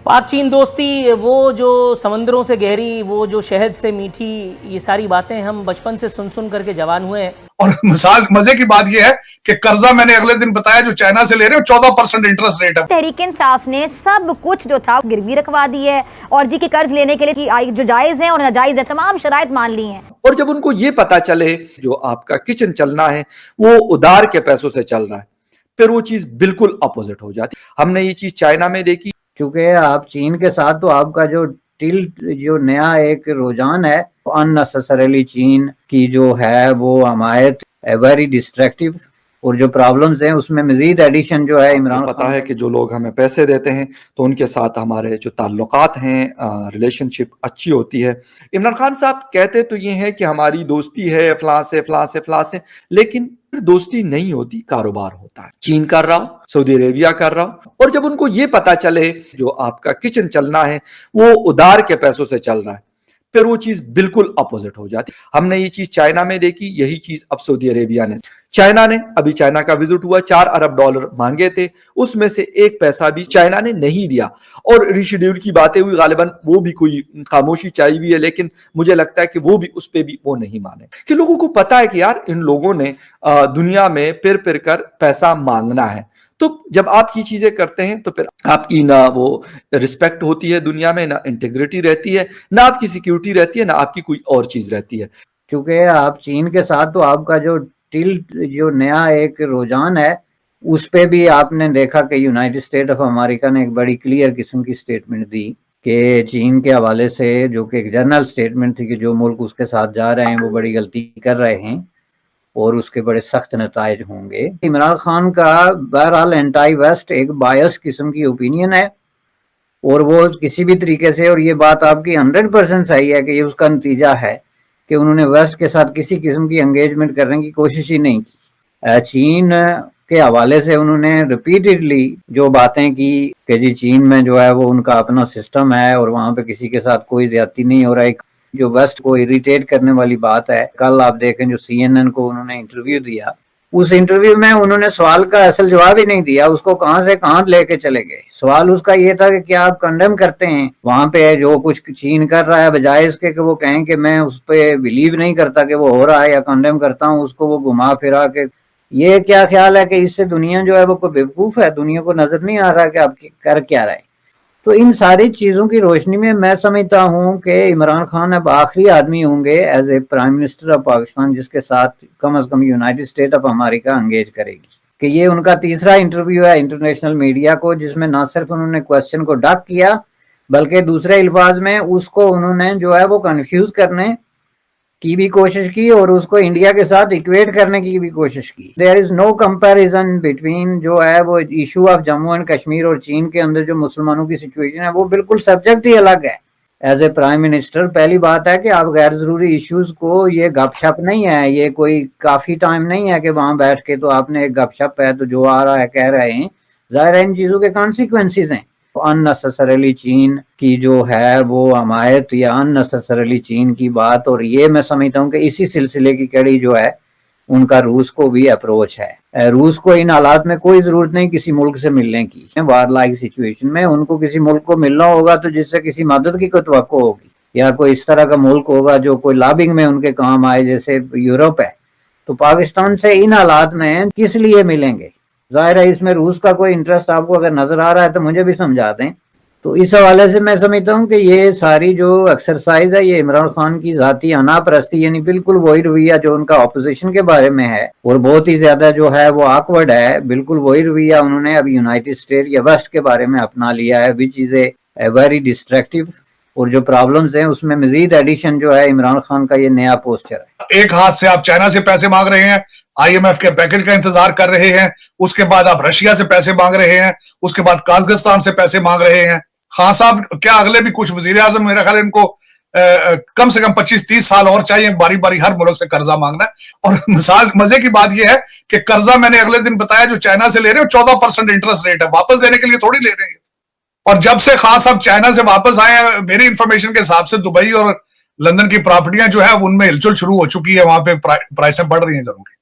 پاک چین دوستی، وہ جو سمندروں سے گہری، وہ جو شہد سے میٹھی، یہ ساری باتیں ہم بچپن سے سن کر کے جوان ہوئے ہیں۔ اور مزے کی بات یہ ہے کہ قرضہ میں نے اگلے دن بتایا جو چائنا سے لے رہے ہو 14% انٹرسٹ ریٹ ہے۔ تحریک انصاف نے سب کچھ جو تھا گروی رکھوا دی ہے اور جی کی قرض لینے کے لیے جو جائز ہیں اور ناجائز ہیں تمام شرائط مان لی ہیں۔ اور جب ان کو یہ پتا چلے جو آپ کا کچن چلنا ہے وہ ادھار کے پیسوں سے چل رہا ہے، پھر وہ چیز بالکل اپوزٹ ہو جاتی۔ ہم نے یہ چیز چائنا میں دیکھی۔ چونکہ آپ چین کے ساتھ تو آپ کا جو نیا ایک رجحان ہے unnecessarily چین کی جو ہے وہ حمایت ویری ڈسٹریکٹیو، اور جو پرابلمز ہیں اس میں مزید ایڈیشن جو ہے عمران پتا ہے کہ جو لوگ ہمیں پیسے دیتے ہیں تو ان کے ساتھ ہمارے جو تعلقات ہیں ریلیشن شپ اچھی ہوتی ہے۔ عمران خان صاحب کہتے تو یہ ہیں کہ ہماری دوستی ہے فلاں سے فلاں سے فلاں سے، لیکن دوستی نہیں ہوتی، کاروبار ہوتا ہے۔ چین کر رہا ہو، سعودی عربیہ کر رہا ہو، اور جب ان کو یہ پتا چلے جو آپ کا کچن چلنا ہے وہ ادھار کے پیسوں سے چل رہا ہے، پھر وہ چیز بالکل اپوزٹ ہو جاتی۔ ہم نے یہ چیز چائنا میں دیکھی، یہی چیز اب سعودی عربیہ نے۔ چائنا نے ابھی چائنا کا وزٹ ہوا، $4 ارب مانگے تھے، اس میں سے ایک پیسہ بھی چائنا نے نہیں دیا، اور ریشیڈیول کی باتیں ہوئی، غالباً وہ بھی کوئی خاموشی چاہیے ہوئی ہے، لیکن مجھے لگتا ہے کہ وہ بھی اس پہ بھی وہ نہیں مانے، کہ لوگوں کو پتا ہے کہ یار ان لوگوں نے دنیا میں پھر کر پیسہ مانگنا ہے۔ تو جب آپ یہ چیزیں کرتے ہیں تو پھر آپ کی نہ وہ رسپیکٹ ہوتی ہے دنیا میں، نہ انٹیگریٹی رہتی ہے، نہ آپ کی سیکیورٹی رہتی ہے، نہ آپ کی کوئی اور چیز رہتی ہے۔ چونکہ آپ چین کے ساتھ تو آپ کا جو نیا ایک رجحان ہے اس پہ بھی آپ نے دیکھا کہ یونائٹڈ اسٹیٹ آف امریکہ نے ایک بڑی کلیئر قسم کی سٹیٹمنٹ دی کہ چین کے حوالے سے، جو کہ ایک جنرل سٹیٹمنٹ تھی کہ جو ملک اس کے ساتھ جا رہے ہیں وہ بڑی غلطی کر رہے ہیں اور اس کے بڑے سخت نتائج ہوں گے۔ عمران خان کا بہرحال اینٹائی ویسٹ ایک بائس قسم کی اوپینین ہے، اور وہ کسی بھی طریقے سے، اور یہ بات آپ کی 100% صحیح ہے کہ یہ اس کا نتیجہ ہے کہ انہوں نے ویسٹ کے ساتھ کسی قسم کی انگیجمنٹ کرنے کی کوشش ہی نہیں کی۔ چین کے حوالے سے انہوں نے ریپیٹڈلی جو باتیں کی کہ جی چین میں جو ہے وہ ان کا اپنا سسٹم ہے اور وہاں پہ کسی کے ساتھ کوئی زیادتی نہیں ہو رہا ہے، جو ویسٹ کو اریٹیٹ کرنے والی بات ہے۔ کل آپ دیکھیں جو CNN کو انہوں نے انٹرویو دیا، اس انٹرویو میں انہوں نے سوال کا اصل جواب ہی نہیں دیا، اس کو کہاں سے کہاں لے کے چلے گئے۔ سوال اس کا یہ تھا کہ کیا آپ کنڈیم کرتے ہیں وہاں پہ جو کچھ چین کر رہا ہے، بجائے اس کے کہ وہ کہیں کہ میں اس پہ بلیو نہیں کرتا کہ وہ ہو رہا ہے یا کنڈیم کرتا ہوں، اس کو وہ گھما پھرا کے یہ کیا خیال ہے کہ اس سے دنیا جو ہے وہ کوئی بیوقوف ہے، دنیا کو نظر نہیں آ رہا کہ آپ کر کیا رہے۔ تو ان ساری چیزوں کی روشنی میں میں سمجھتا ہوں کہ عمران خان اب آخری آدمی ہوں گے as a prime minister of Pakistan جس کے ساتھ کم از کم united state of America engage کرے گی، کہ یہ ان کا تیسرا انٹرویو ہے انٹرنیشنل میڈیا کو، جس میں نہ صرف انہوں نے کوسچن کو ڈک کیا بلکہ دوسرے الفاظ میں اس کو انہوں نے جو ہے وہ کنفیوز کرنے کی بھی کوشش کی اور اس کو انڈیا کے ساتھ ایکویٹ کرنے کی بھی کوشش کی۔ دیر از نو کمپیریزن بٹوین جو ہے وہ issue of Jammu and Kashmir اور چین کے اندر جو مسلمانوں کی سچویشن ہے، وہ بالکل سبجیکٹ ہی الگ ہے۔ ایز اے پرائم منسٹر پہلی بات ہے کہ آپ غیر ضروری ایشوز کو، یہ گپ شپ نہیں ہے، یہ کوئی کافی ٹائم نہیں ہے کہ وہاں بیٹھ کے تو آپ نے ایک گپ شپ ہے تو جو آ رہا ہے کہہ رہے ہیں، ظاہر ہے ان چیزوں کے کانسیکوینسز ہیں۔ unnecessarily چین کی جو ہے وہ حمایت یا unnecessarily چین کی بات، اور یہ میں سمجھتا ہوں کہ اسی سلسلے کی کڑی جو ہے ان کا روس کو بھی اپروچ ہے۔ روس کو ان حالات میں کوئی ضرورت نہیں کسی ملک سے ملنے کی، وار لائک سچویشن میں ان کو کسی ملک کو ملنا ہوگا تو جس سے کسی مدد کی کوئی توقع ہوگی، یا کوئی اس طرح کا ملک ہوگا جو کوئی لابنگ میں ان کے کام آئے جیسے یورپ ہے، تو پاکستان سے ان حالات میں کس لیے ملیں گے؟ ظاہر ہے اس میں روس کا کوئی انٹرسٹ آپ کو اگر نظر آ رہا ہے تو مجھے بھی سمجھا دیں۔ تو اس حوالے سے میں سمجھتا ہوں کہ یہ ساری جو ایکسرسائز ہے یہ عمران خان کی ذاتی انا پرستی، یعنی بالکل وہی رویہ جو ان کا اپوزیشن کے بارے میں ہے اور بہت ہی زیادہ جو ہے وہ آکورڈ ہے، بالکل وہی رویہ انہوں نے اب یونائٹڈ اسٹیٹ یا ویسٹ کے بارے میں اپنا لیا ہے، وچ از اے ویری ڈسٹریکٹیو، اور جو پرابلمز ہیں اس میں مزید ایڈیشن جو ہے عمران خان کا یہ نیا پوسچر ہے۔ ایک ہاتھ سے آپ چائنا سے پیسے مانگ رہے ہیں، IMF کے پیکج کا انتظار کر رہے ہیں، اس کے بعد آپ رشیا سے پیسے مانگ رہے ہیں، اس کے بعد قازقستان سے پیسے مانگ رہے ہیں۔ خان صاحب کیا اگلے بھی کچھ وزیر اعظم میرا خیال ان کو کم سے کم 25-30 سال اور چاہیے باری باری ہر ملک سے قرضہ مانگنا ہے۔ اور مزے کی بات یہ ہے کہ قرضہ میں نے اگلے دن بتایا جو چائنا سے لے رہے ہو 14% انٹرسٹ ریٹ ہے، واپس دینے کے لیے تھوڑی لے رہے ہیں۔ اور جب سے خان صاحب چائنا سے واپس آئے ہیں، میری انفارمیشن کے حساب سے دبئی اور لندن کی پراپرٹیاں جو ہے ان میں ہلچل شروع ہو چکی ہے، وہاں پہ پرائسیں بڑھ رہی ہیں گھروں کی۔